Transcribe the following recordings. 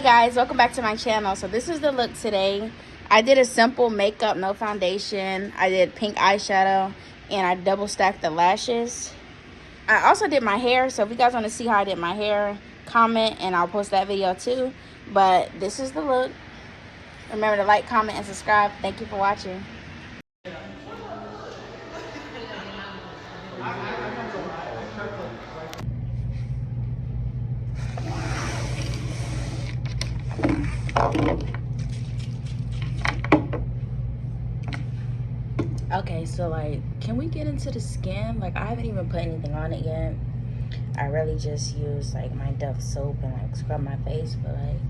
Hey guys, welcome back to my channel. So this is the look today. I did a simple makeup, no foundation. I did pink eyeshadow and I double stacked the lashes. I also did my hair, so if you guys want to see how I did my hair, comment and I'll post that video too. But this is the look. Remember to like, comment, and subscribe. Thank you for watching. Okay, so like, can we get into the skin? Like, I haven't even put anything on it yet. I really just use like my Dove soap and like scrub my face, but like,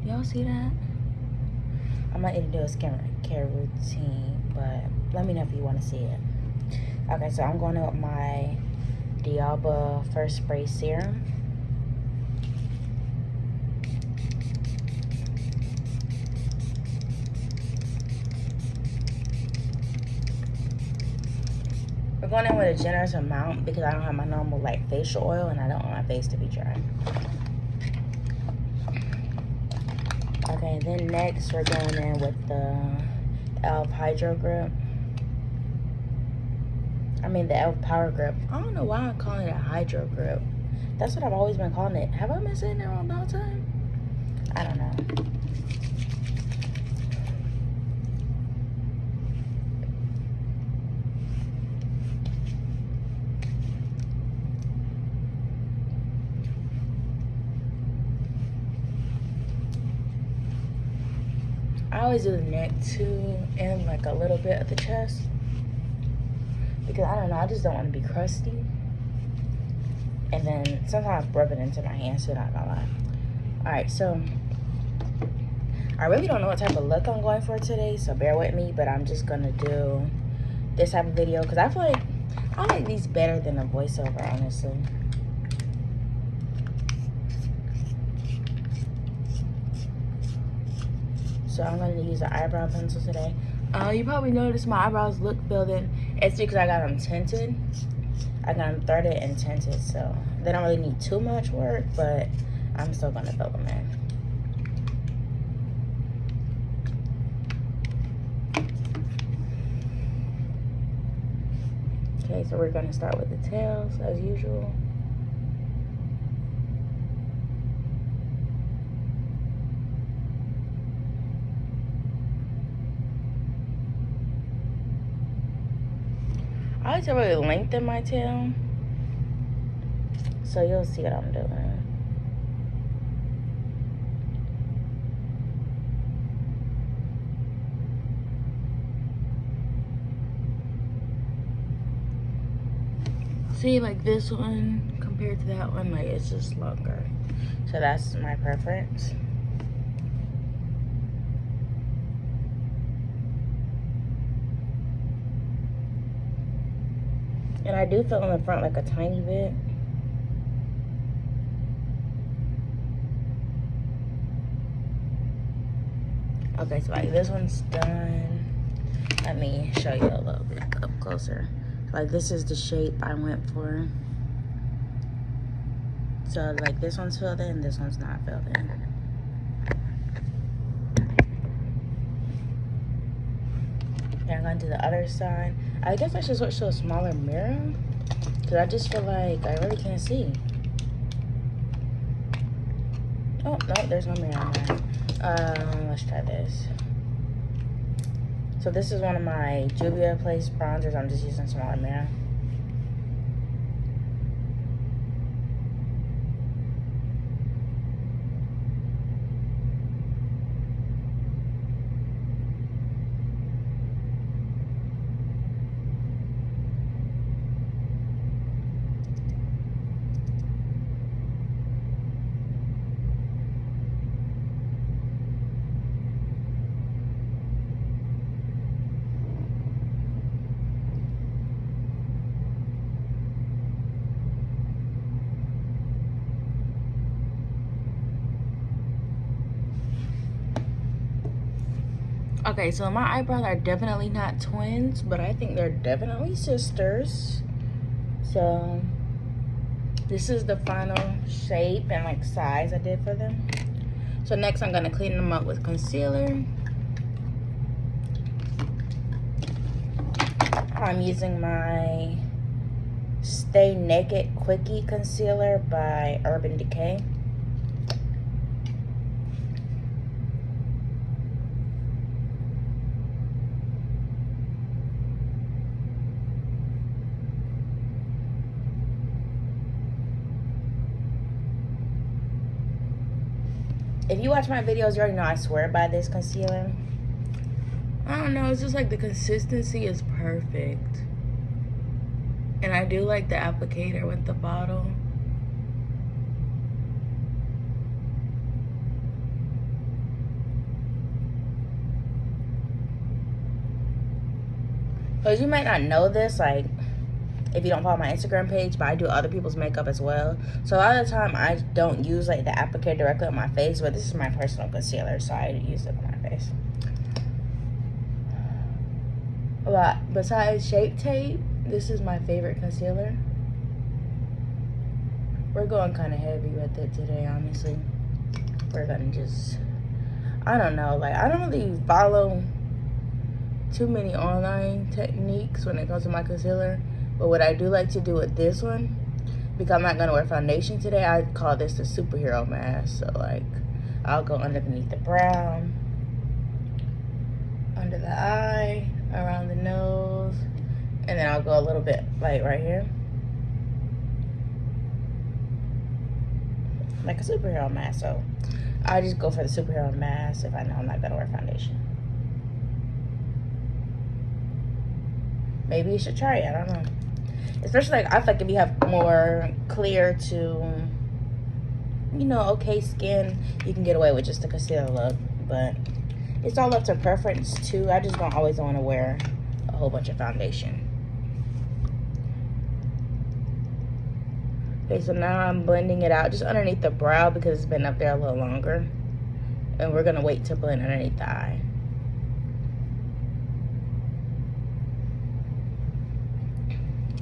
y'all see that? I might need to do a skincare routine, but let me know if you want to see it. Okay, so I'm going in with my Dialba First Spray Serum. We're going in with a generous amount because I don't have my normal like facial oil and I don't want my face to be dry. Okay, then next we're going in with the e.l.f. Hydro Grip. I mean the e.l.f. Power Grip. I don't know why I'm calling it a Hydro Grip. That's what I've always been calling it. Have I been saying it wrong the whole time? I don't know. I always do the neck too and like a little bit of the chest because I don't know, I just don't want to be crusty. And then sometimes rub it into my hands too, not gonna lie. Alright, so I really don't know what type of look I'm going for today, so bear with me, but I'm just gonna do this type of video because I feel like I like these better than a voiceover, honestly. So I'm going to use an eyebrow pencil today. You probably noticed my eyebrows look filled in. It's because I got them tinted. I got them threaded and tinted, so they don't really need too much work, but I'm still going to fill them in. Okay, so we're going to start with the tails as usual. I like to really lengthen my tail, so you'll see what I'm doing. See, like this one compared to that one, like it's just longer. So that's my preference. And I do fill in the front like a tiny bit. Okay, so like this one's done. Let me show you a little bit up closer. Like this is the shape I went for. So like this one's filled in, this one's not filled in. And I'm gonna do the other side. I guess I should switch to a smaller mirror because I just feel like I really can't see. Oh, no, there's no mirror on there. Let's try this. So this is one of my Juvia's Place bronzers. I'm just using a smaller mirror. Okay, so my eyebrows are definitely not twins, but I think they're definitely sisters. So this is the final shape and like size I did for them. So next I'm gonna clean them up with concealer. I'm using my Stay Naked Quickie Concealer by Urban Decay. If you watch my videos, you already know I swear by this concealer. I don't know, it's just like the consistency is perfect. And I do like the applicator with the bottle. Because you might not know this, like, if you don't follow my Instagram page, but I do other people's makeup as well. So a lot of the time, I don't use, like, the applicator directly on my face, but this is my personal concealer, so I use it on my face. But besides Shape Tape, this is my favorite concealer. We're going kind of heavy with it today, honestly. We're gonna just, I don't know, like, I don't really follow too many online techniques when it comes to my concealer. But what I do like to do with this one, because I'm not gonna wear foundation today, I call this the superhero mask. So like, I'll go underneath the brow, under the eye, around the nose, and then I'll go a little bit like right here. Like a superhero mask. So I just go for the superhero mask if I know I'm not gonna wear foundation. Maybe you should try it, I don't know. Especially like, I feel like if you have more clear to, you know, okay skin, you can get away with just a concealer look. But it's all up to preference too. I just don't always want to wear a whole bunch of foundation. Okay, so now I'm blending it out just underneath the brow because it's been up there a little longer. And we're gonna wait to blend underneath the eye.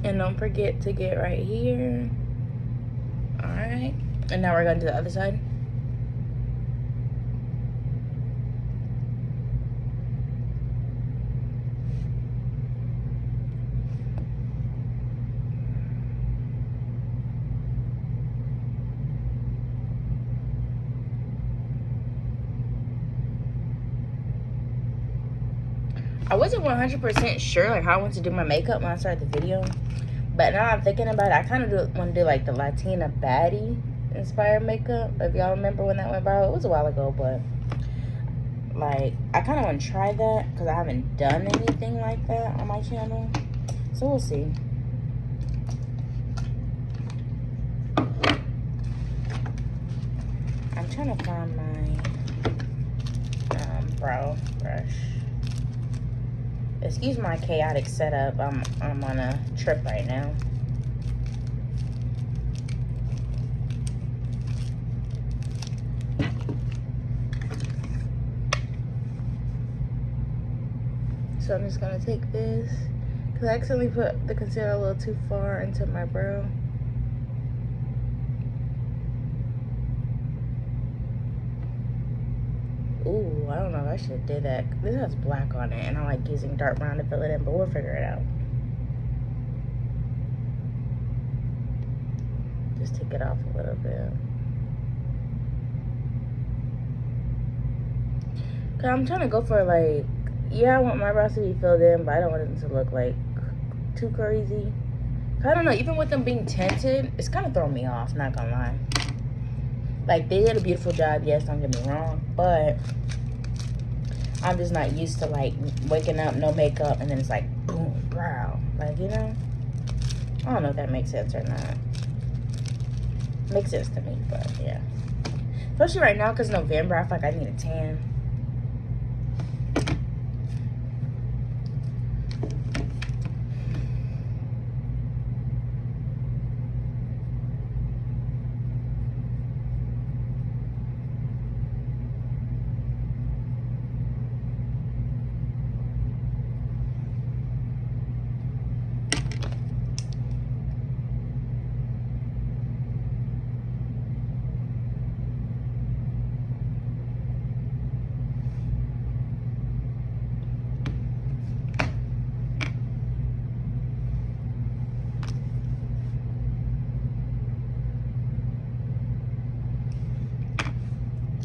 And don't forget to get right here. All right. And now we're going to the other side. I wasn't 100% sure like how I want to do my makeup when I started the video. But now I'm thinking about it, I kind of want to do like the Latina baddie inspired makeup. If y'all remember when that went viral, it was a while ago, but like I kind of want to try that because I haven't done anything like that on my channel. So we'll see. I'm trying to find my brow brush. Excuse my chaotic setup. I'm on a trip right now. So I'm just gonna take this because I accidentally put the concealer a little too far into my brow. Ooh, I don't know if I should have did that. This has black on it, and I like using dark brown to fill it in, but we'll figure it out. Just take it off a little bit. Cause I'm trying to go for like, yeah, I want my brows to be filled in, but I don't want them to look like too crazy. I don't know, even with them being tinted, it's kind of throwing me off, not gonna lie. Like, they did a beautiful job, yes, don't get me wrong, but I'm just not used to, like, waking up, no makeup, and then it's like, boom, brow. Like, you know? I don't know if that makes sense or not. Makes sense to me, but, yeah. Especially right now, because November, I feel like I need a tan.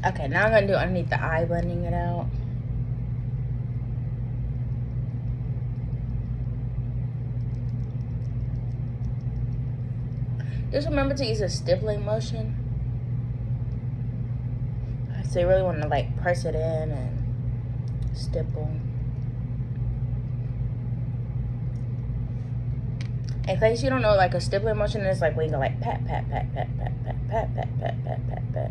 Okay, now I'm gonna do underneath the eye, blending it out. Just remember to use a stippling motion. So you really want to like press it in and stipple. In case you don't know, like a stippling motion is like when you go like pat, pat, pat, pat, pat, pat, pat, pat, pat, pat, pat, pat.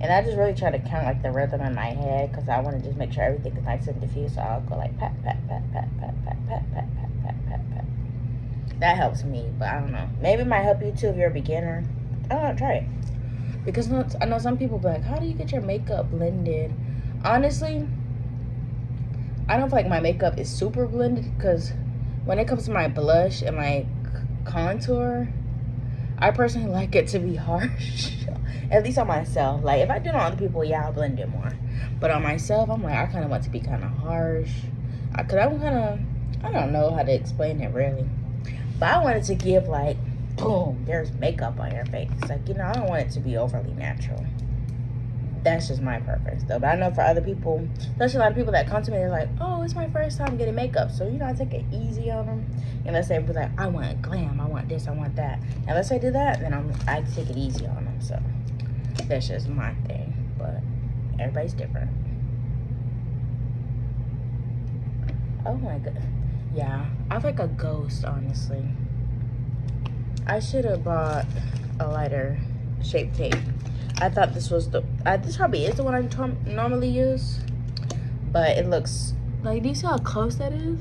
And I just really try to count like the rhythm in my head because I want to just make sure everything is nice and diffused. So I'll go like pat, pat, pat, pat, pat, pat, pat, pat, pat, pat, pat, pat. That helps me, but I don't know. Maybe it might help you too if you're a beginner. I don't know, try it. Because I know some people be like, how do you get your makeup blended? Honestly, I don't feel like my makeup is super blended because when it comes to my blush and my contour, I personally like it to be harsh. At least on myself. Like, if I do it on other people, yeah, I'll blend it more. But on myself, I'm like, I kind of want it to be kind of harsh. Because I'm kind of, I don't know how to explain it really. But I wanted to give like, boom, there's makeup on your face. Like, you know, I don't want it to be overly natural. That's just my preference though. But I know for other people, there's a lot of people that come to me, they're like, oh, it's my first time getting makeup. So, you know, I take it easy on them. And let's say, like, I want glam, I want this, I want that. And let's say do that, then I take it easy on them. So, that's just my thing. But everybody's different. Oh my god. Yeah, I feel like a ghost, honestly. I should have bought a lighter Shape Tape. I thought this was this probably is the one I normally use. But it looks, like, do you see how close that is?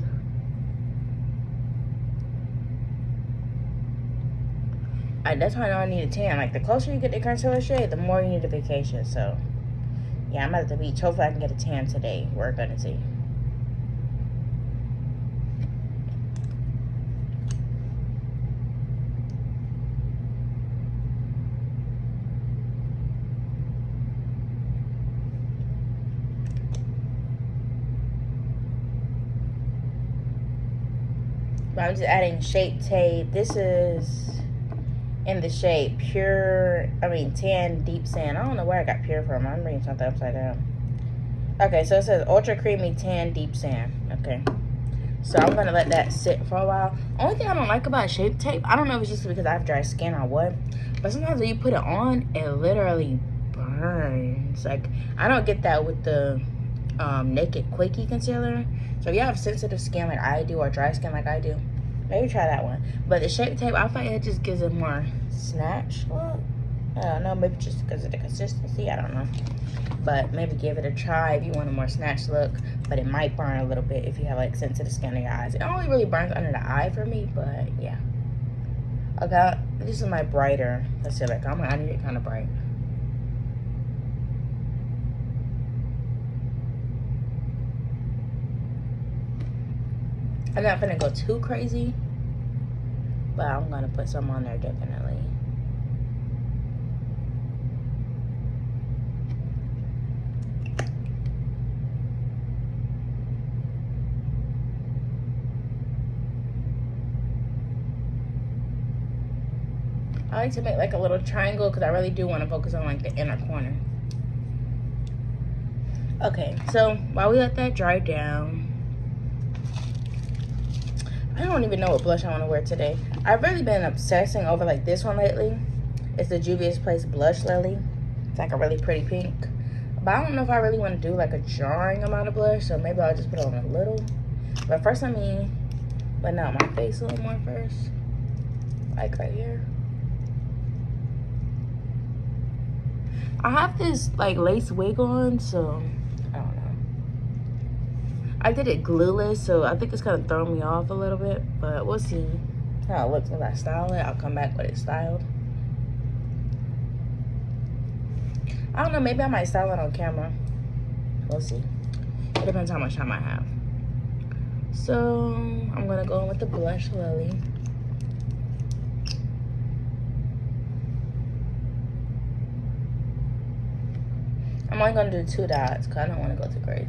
That's how I know I need a tan. Like, the closer you get to concealer shade, the more you need a vacation. So, yeah, I'm at the beach. Hopefully I can get a tan today. We're gonna see. But I'm just adding Shape Tape. This is in the shade Tan Deep Sand. I don't know where I got pure from. I'm reading something upside down. Okay, so it says Ultra Creamy Tan Deep Sand. Okay. So I'm going to let that sit for a while. Only thing I don't like about Shape Tape, I don't know if it's just because I have dry skin or what, but sometimes when you put it on, it literally burns. Like, I don't get that with the Naked Quickie Concealer. So if you have sensitive skin like I do or dry skin like I do, maybe try that one. But the Shape Tape, I find it just gives it more snatch look. I don't know, maybe just because of the consistency, I don't know. But maybe give it a try if you want a more snatch look. But it might burn a little bit if you have like sensitive skin on your eyes. It only really burns under the eye for me, but yeah. Okay, this is my brighter concealer. I need it kind of bright. I'm not gonna go too crazy, but I'm gonna put some on there definitely. I like to make like a little triangle because I really do want to focus on like the inner corner. Okay, so while we let that dry down, I don't even know what blush I want to wear today. I've really been obsessing over like this one lately. It's the Juvia's Place Blush Lily. It's like a really pretty pink. But I don't know if I really want to do like a jarring amount of blush, so maybe I'll just put on a little. But first let me blend out my face a little more first. Like right here. I have this like lace wig on, so I don't know. I did it glueless, so I think it's kind of throwing me off a little bit, but we'll see how it looks when I style it. I'll come back with it styled. I don't know, maybe I might style it on camera. We'll see. It depends how much time I have. So I'm gonna go in with the Blush Lily. I'm only gonna do 2 dots because I don't want to go too crazy.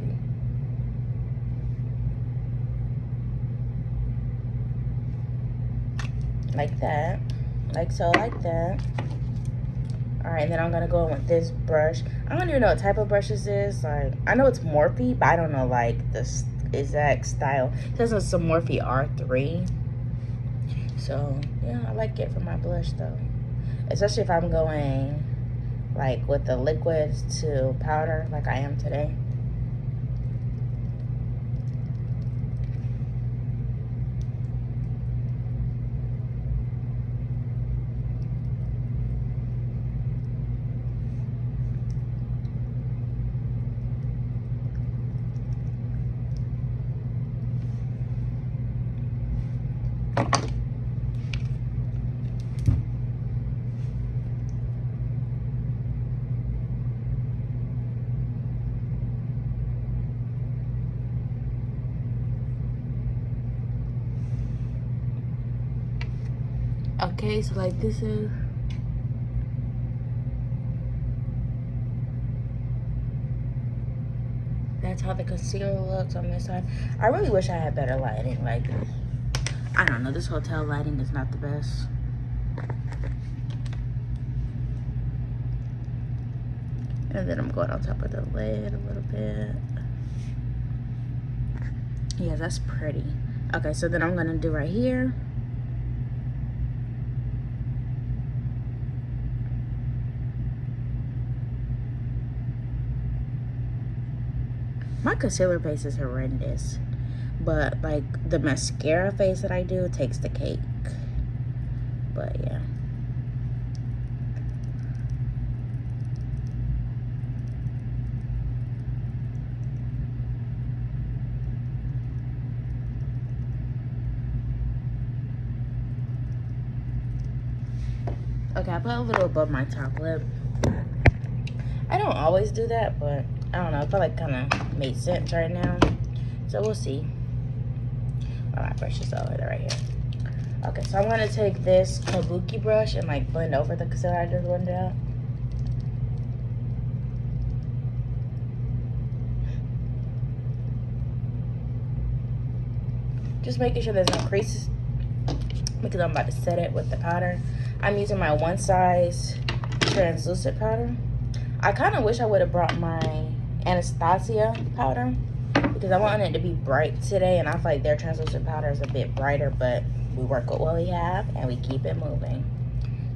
Like that. Like so, like that. Alright, and then I'm gonna go in with this brush. I don't even know what type of brush this is. Like, I know it's Morphe, but I don't know like the exact style. It says it's a Morphe R3. So yeah, I like it for my blush though. Especially if I'm going like with the liquids to powder like I am today. Okay, so like this is that's how the concealer looks on this side. I really wish I had better lighting. Like, I don't know, this hotel lighting is not the best. And then I'm going on top of the lid a little bit. Yeah, that's pretty. Okay, so then I'm gonna do right here. My concealer face is horrendous, but like the mascara face that I do takes the cake. But yeah. Okay, I put a little above my top lip. I don't always do that, but I don't know. I feel like kind of made sense right now. So we'll see. All right, brush this over there right here. Okay, so I'm going to take this kabuki brush and like blend over the concealer I just blended out. Just making sure there's no creases because I'm about to set it with the powder. I'm using my one size translucent powder. I kind of wish I would have brought my Anastasia powder because I wanted it to be bright today, and I feel like their translucent powder is a bit brighter, but we work with what we have and we keep it moving.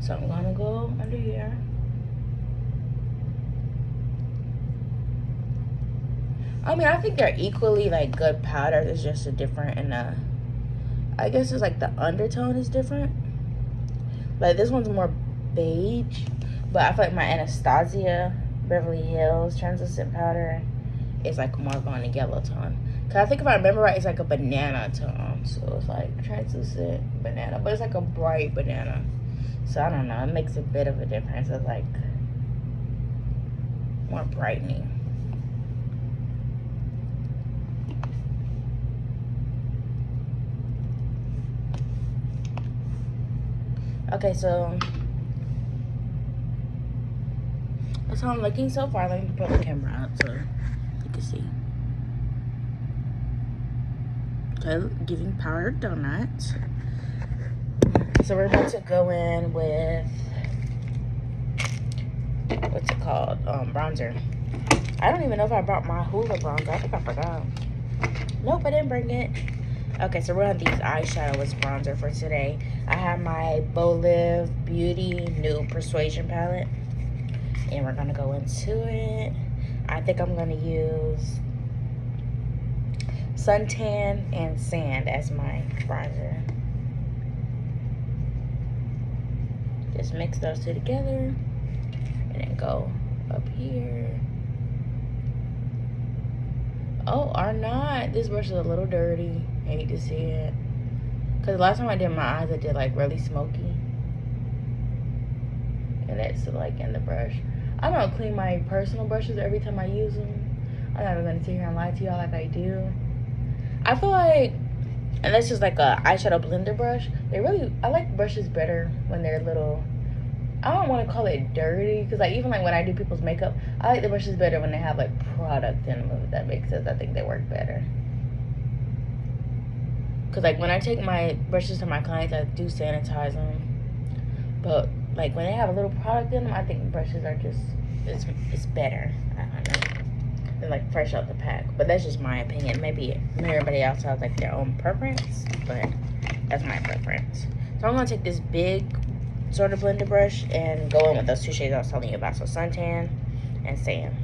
So I'm gonna go under here. I mean, I think they're equally like good powders. It's just a different, and I guess it's like the undertone is different. Like this one's more beige, but I feel like my Anastasia Beverly Hills translucent powder is like more of on a yellow tone. Cause I think if I remember right, it's like a banana tone. So it's like translucent banana, but it's like a bright banana. So I don't know, it makes a bit of a difference. It's like more brightening. Okay, so that's how I'm looking so far. Let me put the camera out so you can see. Okay, giving powdered donuts. So we're about to go in with, what's it called? Bronzer. I don't even know if I brought my Hoola bronzer. I think I forgot. Nope, I didn't bring it. Okay, so we're gonna use eyeshadow as bronzer for today. I have my Live Beauty Nude Persuasion palette, and we're gonna go into it. I think I'm gonna use Suntan and Sand as my bronzer. Just mix those two together, and then go up here. Oh, or not. This brush is a little dirty. I hate to see it. Because last time I did my eyes, I did like really smoky. And that's like in the brush. I don't clean my personal brushes every time I use them. I'm not even going to sit here and lie to y'all like I do. I feel like, and that's just like a eyeshadow blender brush. I like brushes better when they're little, I don't want to call it dirty. Because like even like when I do people's makeup, I like the brushes better when they have like product in them, if that makes sense. I think they work better. Because like when I take my brushes to my clients, I do sanitize them. But like when they have a little product in them, I think brushes are just, it's better. I don't know. They're like fresh out the pack. But that's just my opinion. Maybe everybody else has like their own preference, but that's my preference. So I'm gonna take this big sort of blender brush and go in with those 2 shades I was telling you about. So suntan and sand.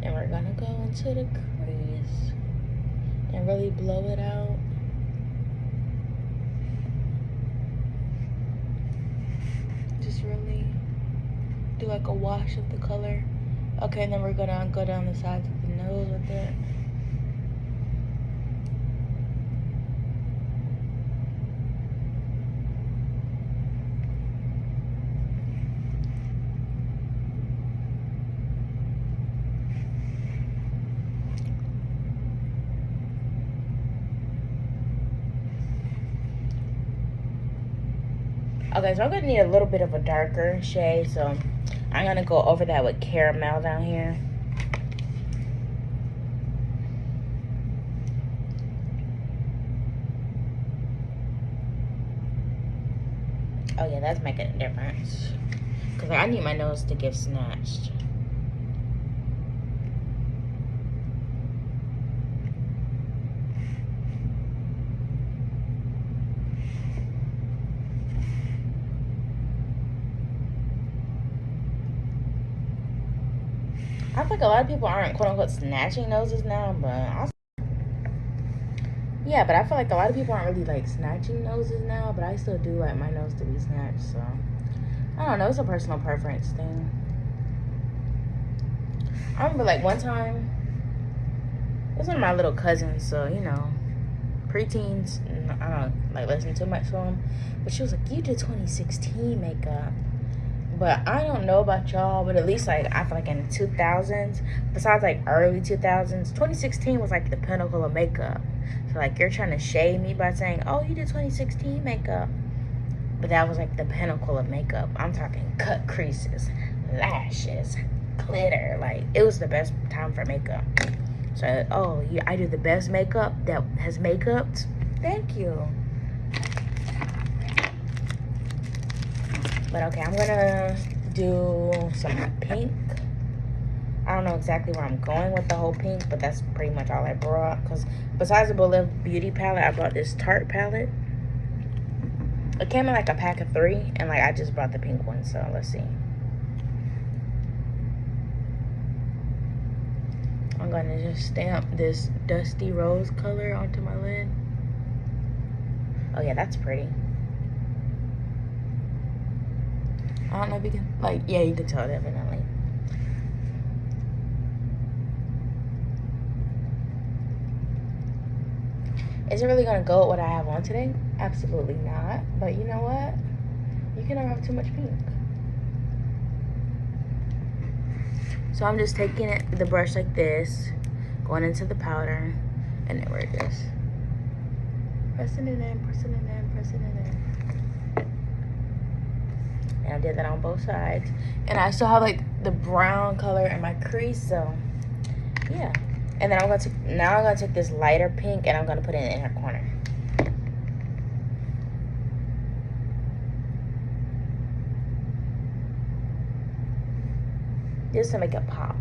And we're gonna go into the crease and really blow it out. Just really do like a wash of the color. Okay, and then we're gonna go down the sides of the nose with it. Okay, so I'm gonna need a little bit of a darker shade, so I'm gonna go over that with caramel down here. Oh yeah, that's making a difference. Cause I need my nose to get snatched. I feel like a lot of people aren't quote unquote snatching noses now, but yeah, but I feel like a lot of people aren't really like snatching noses now, but I still do like my nose to be snatched, so I don't know, it's a personal preference thing. I remember like one time, it was one of my little cousins, so you know, preteens, I don't like listen too much to them, but she was like, you did 2016 makeup. But I don't know about y'all, but at least like I feel like in the 2000s, besides like early 2000s, 2016 was like the pinnacle of makeup. So like you're trying to shade me by saying, oh, you did 2016 makeup, but that was like the pinnacle of makeup. I'm talking cut creases, lashes, glitter. Like it was the best time for makeup. So oh yeah, I do the best makeup that has makeup. Thank you. But okay, I'm gonna do some pink. I don't know exactly where I'm going with the whole pink, but that's pretty much all I brought. Because besides the Bolívar Beauty palette, I brought this Tarte palette. It came in like a pack of 3, and like I just brought the pink one, so let's see. I'm gonna just stamp this dusty rose color onto my lid. Oh yeah, that's pretty. I don't know if you can, like, yeah, you can tell definitely. Is it really gonna go with what I have on today? Absolutely not. But you know what? You can never have too much pink. So I'm just taking the brush like this, going into the powder, and then we're just pressing it in, pressing it in, pressing it in. And I did that on both sides. And I still have like the brown color in my crease, so yeah. And then I'm gonna take this lighter pink and I'm gonna put it in the inner corner. Just to make it pop.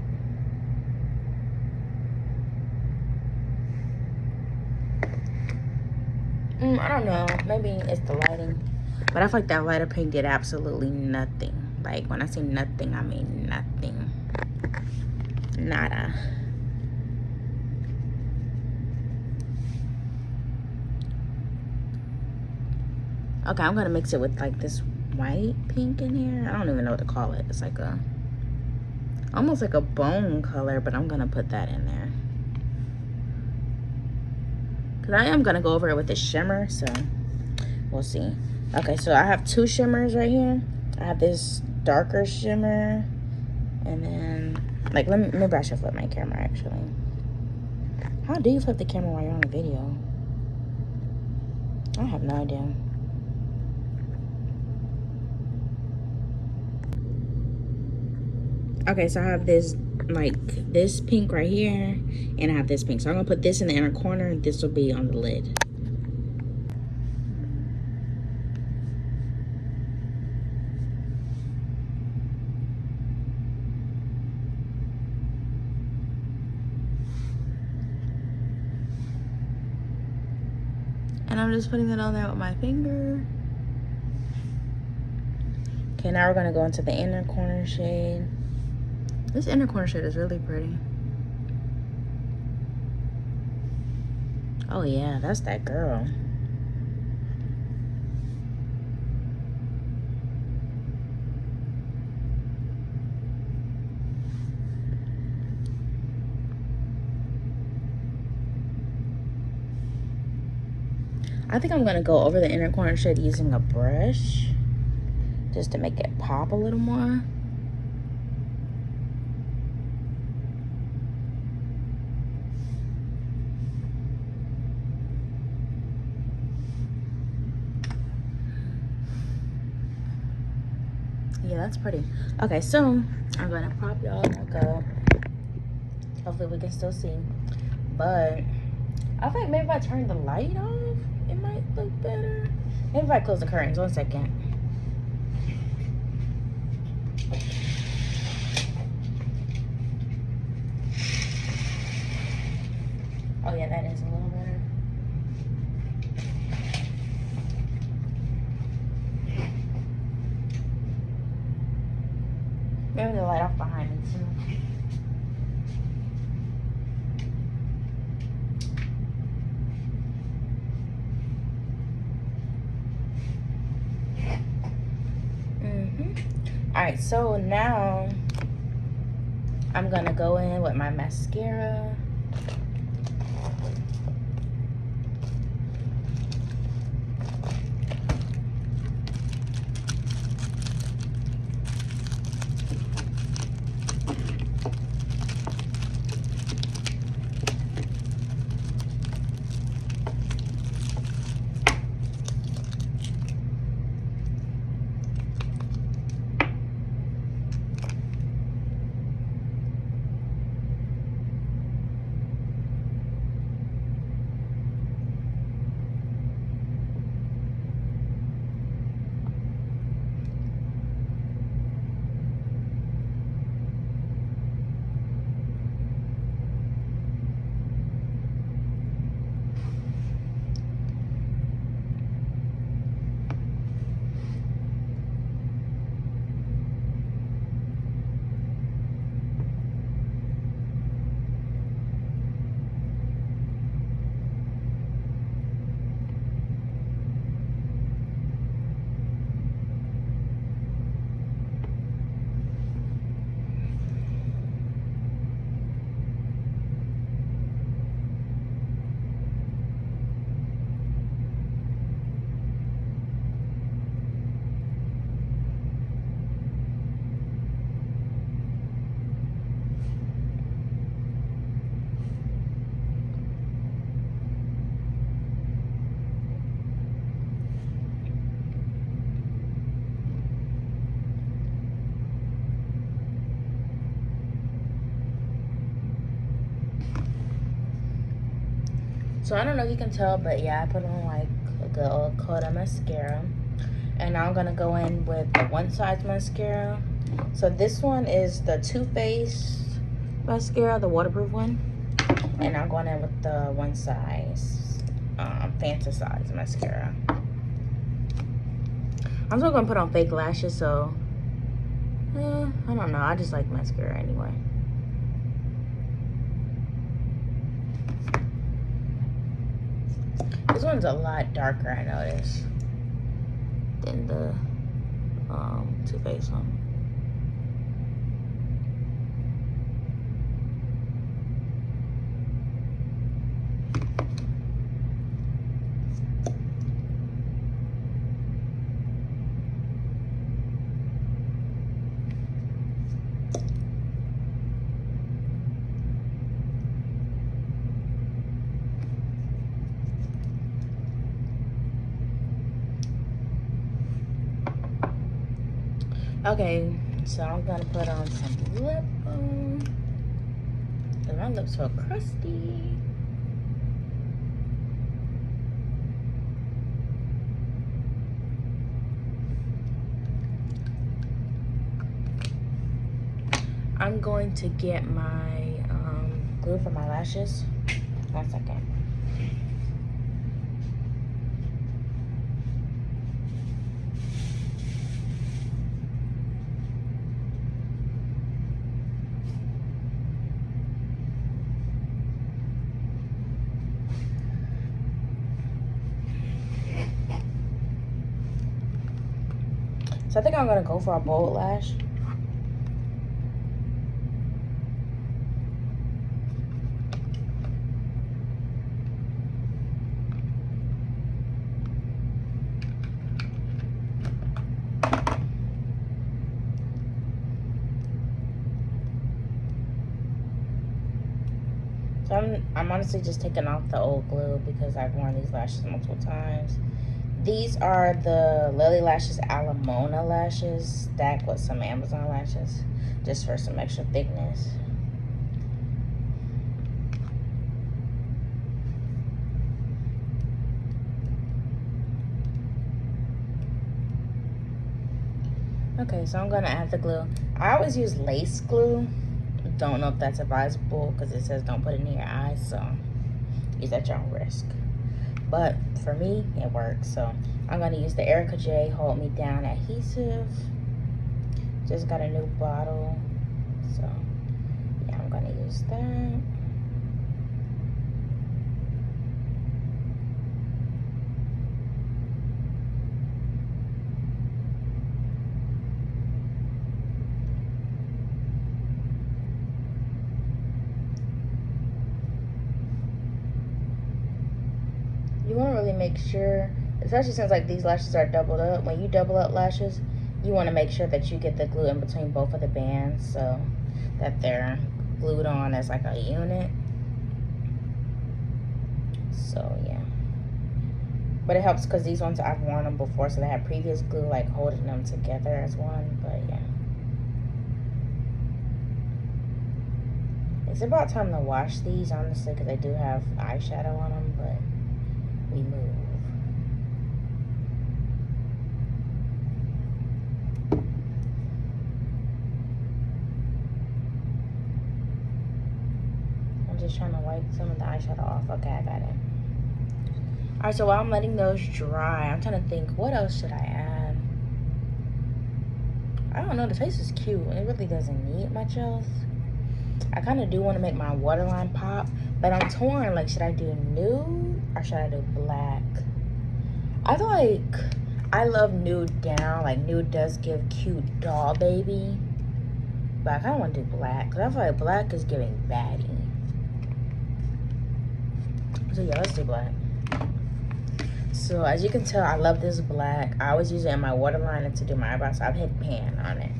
I don't know, maybe it's the lighting. But I feel like that lighter pink did absolutely nothing. Like, when I say nothing, I mean nothing. Nada. Okay, I'm gonna mix it with like this white pink in here. I don't even know what to call it. It's like a, almost like a bone color, but I'm gonna put that in there. Cause I am gonna go over it with a shimmer, so we'll see. Okay, so I have 2 shimmers right here. I have this darker shimmer, and then, like, maybe I should flip my camera, actually. How do you flip the camera while you're on a video? I have no idea. Okay, so I have this, like, this pink right here, and I have this pink. So I'm gonna put this in the inner corner, and this will be on the lid. And I'm just putting it on there with my finger. Okay, now we're gonna go into the inner corner shade. This inner corner shade is really pretty. Oh yeah, that's that girl. I think I'm gonna go over the inner corner shade using a brush just to make it pop a little more. Yeah, that's pretty. Okay, so I'm gonna prop y'all back up. Hopefully we can still see. But I think maybe if I turn the light off, it might look better. Maybe if I close the curtains. 1 second. Oh yeah, that is a little better. Maybe the light off behind me too. Alright, so now I'm gonna go in with my mascara. So I don't know if you can tell, but yeah, I put on like a good old coat of mascara. And now I'm gonna go in with the One Size mascara. So this one is the Too Faced mascara, the waterproof one. And I'm going in with the One Size Fantasize mascara. I'm still gonna put on fake lashes, so I don't know. I just like mascara anyway. This one's a lot darker, I noticed, than the Too Faced one. Okay, so I'm gonna put on some lip balm. Cause my lips so crusty. I'm going to get my glue for my lashes. 1 second. So I think I'm gonna go for a bold lash. So I'm honestly just taking off the old glue because I've worn these lashes multiple times. These are the Lily Lashes Alamona lashes stacked with some Amazon lashes just for some extra thickness. Okay, so I'm gonna add the glue. I always use lace glue. Don't know if that's advisable because it says don't put it in your eyes, so use at your own risk. But for me, it works. So I'm gonna use the Erica J Hold Me Down adhesive. Just got a new bottle, so yeah, I'm gonna use that. You want to really make sure, especially since like these lashes are doubled up, when you double up lashes, you want to make sure that you get the glue in between both of the bands so that they're glued on as like a unit. So yeah, but it helps because these ones I've worn them before, so they have previous glue like holding them together as one. But yeah, it's about time to wash these honestly because they do have eyeshadow on them, but we move. I'm just trying to wipe some of the eyeshadow off. Okay, I got it. Alright, so while I'm letting those dry, I'm trying to think, what else should I add? I don't know, the face is cute. It really doesn't need much else. I kind of do want to make my waterline pop, but I'm torn. Like, should I do nude or should I do black? I feel like I love nude down. Like, nude does give cute doll baby. But I kind of want to do black because I feel like black is giving baddie. So yeah, let's do black. So as you can tell, I love this black. I always use it in my waterline and to do my eyebrows. So I've hit pan on it.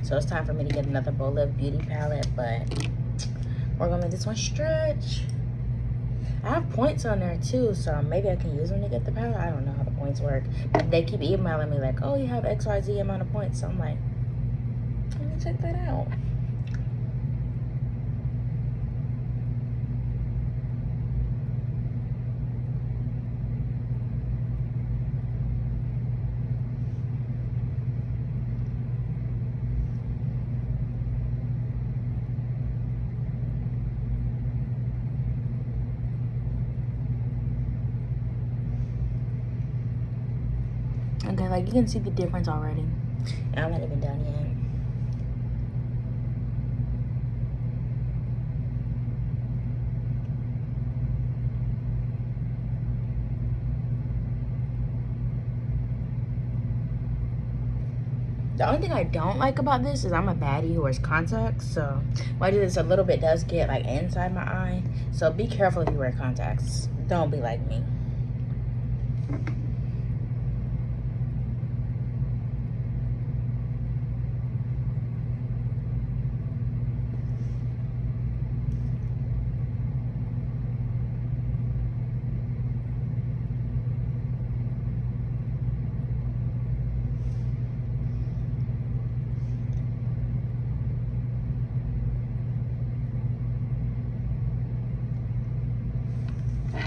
So it's time for me to get another Bolívar Beauty palette, but we're gonna make this one stretch. I have points on there too, so maybe I can use them to get the palette. I don't know how the points work. But they keep emailing me like, oh, you have XYZ amount of points. So I'm like, let me check that out. Okay, like you can see the difference already. And I'm not even done yet. The only thing I don't like about this is I'm a baddie who wears contacts, so when I do this a little bit does get like inside my eye. So be careful if you wear contacts. Don't be like me.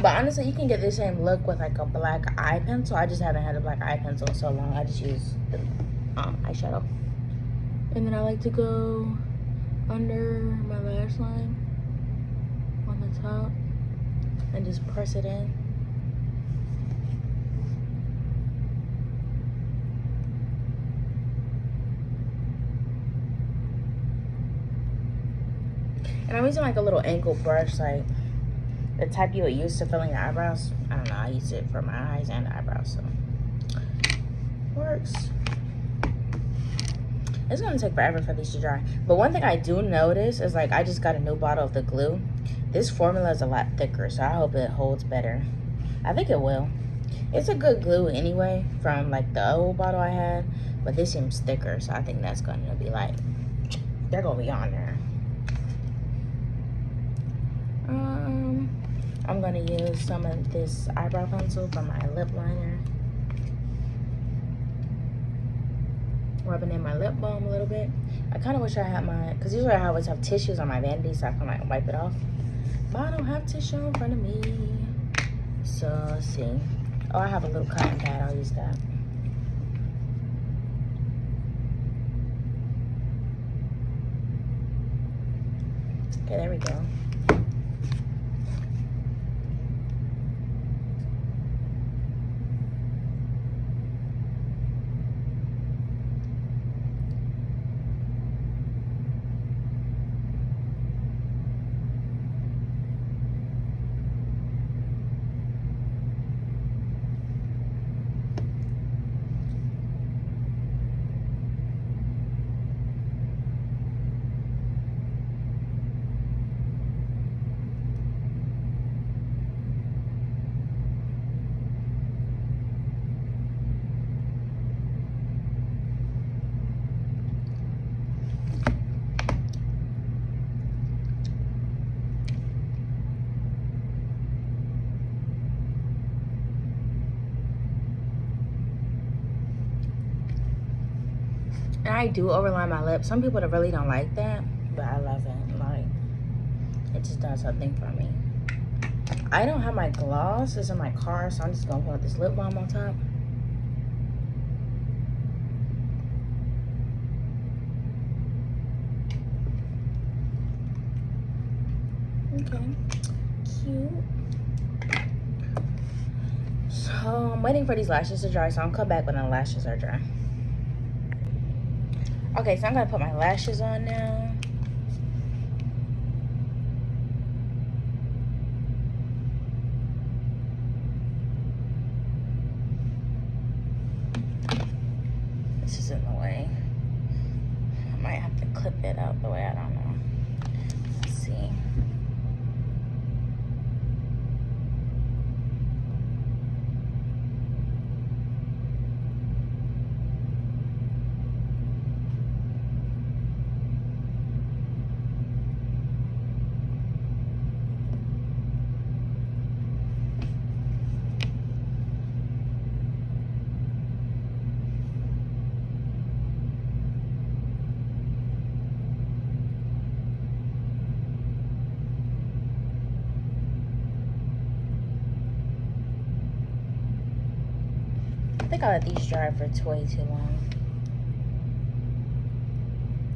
But honestly, you can get the same look with like a black eye pencil. I just haven't had a black eye pencil in so long. I just use the eyeshadow. And then I like to go under my lash line on the top and just press it in. And I'm using like a little ankle brush, like the type you would use to fill in your eyebrows. I don't know, I use it for my eyes and eyebrows, so works. It's gonna take forever for these to dry. But one thing I do notice is, like, I just got a new bottle of the glue. This formula is a lot thicker, so I hope it holds better. I think it will. It's a good glue anyway from, like, the old bottle I had, but this seems thicker, so I think that's gonna be, like, they're gonna be on there. I'm gonna use some of this eyebrow pencil for my lip liner. Rubbing in my lip balm a little bit. I kind of wish I had my, because usually I always have tissues on my vanity so I can, like, wipe it off. But I don't have tissue in front of me. So, let's see. Oh, I have a little cotton pad. I'll use that. Okay, there we go. And I do overline my lips. Some people that really don't like that, but I love it. Like, it just does something for me. I don't have my gloss. It's in my car, so I'm just gonna put this lip balm on top. Okay, cute. So I'm waiting for these lashes to dry, so I'll come back when the lashes are dry. Okay, so I'm gonna put my lashes on now. This is in the way. I might have to clip it out the way, I don't know. Let's see. I think I let these dry for way too long.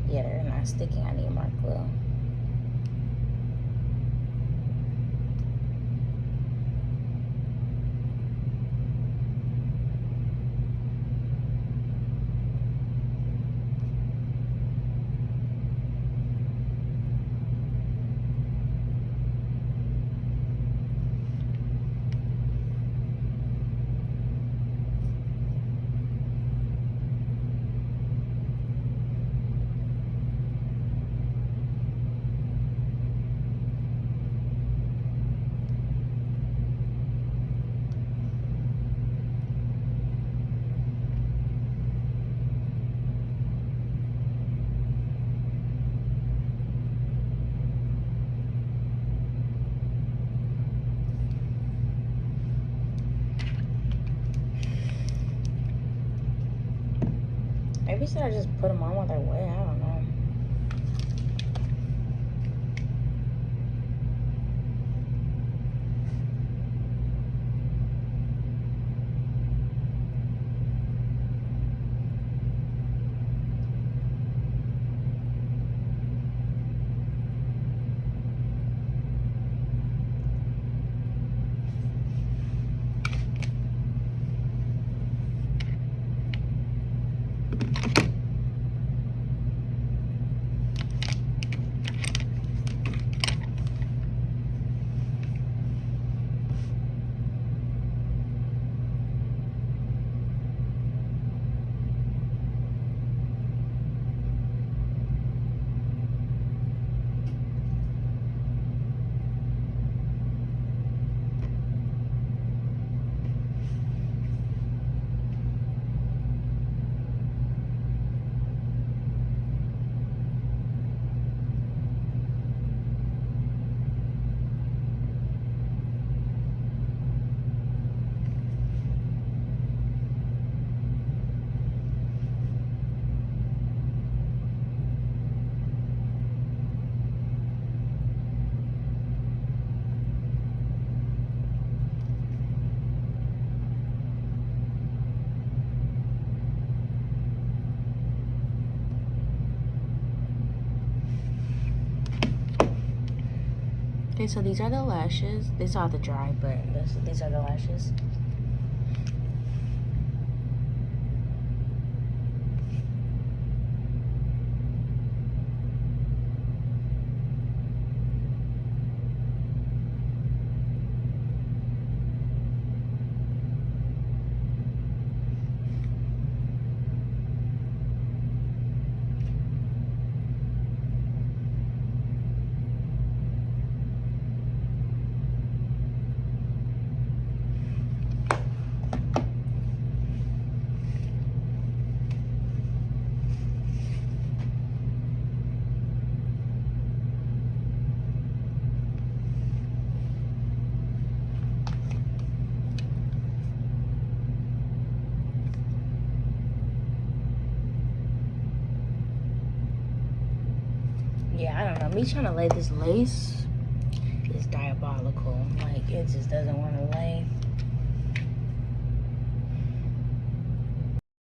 Yeah, they're not sticking. I need more glue. Maybe should I just put them on while they're wet? I don't know. Okay, so these are the lashes. They still have to dry, but these are the lashes. Yeah, I don't know. Me trying to lay this lace is diabolical. Like, it just doesn't want to lay.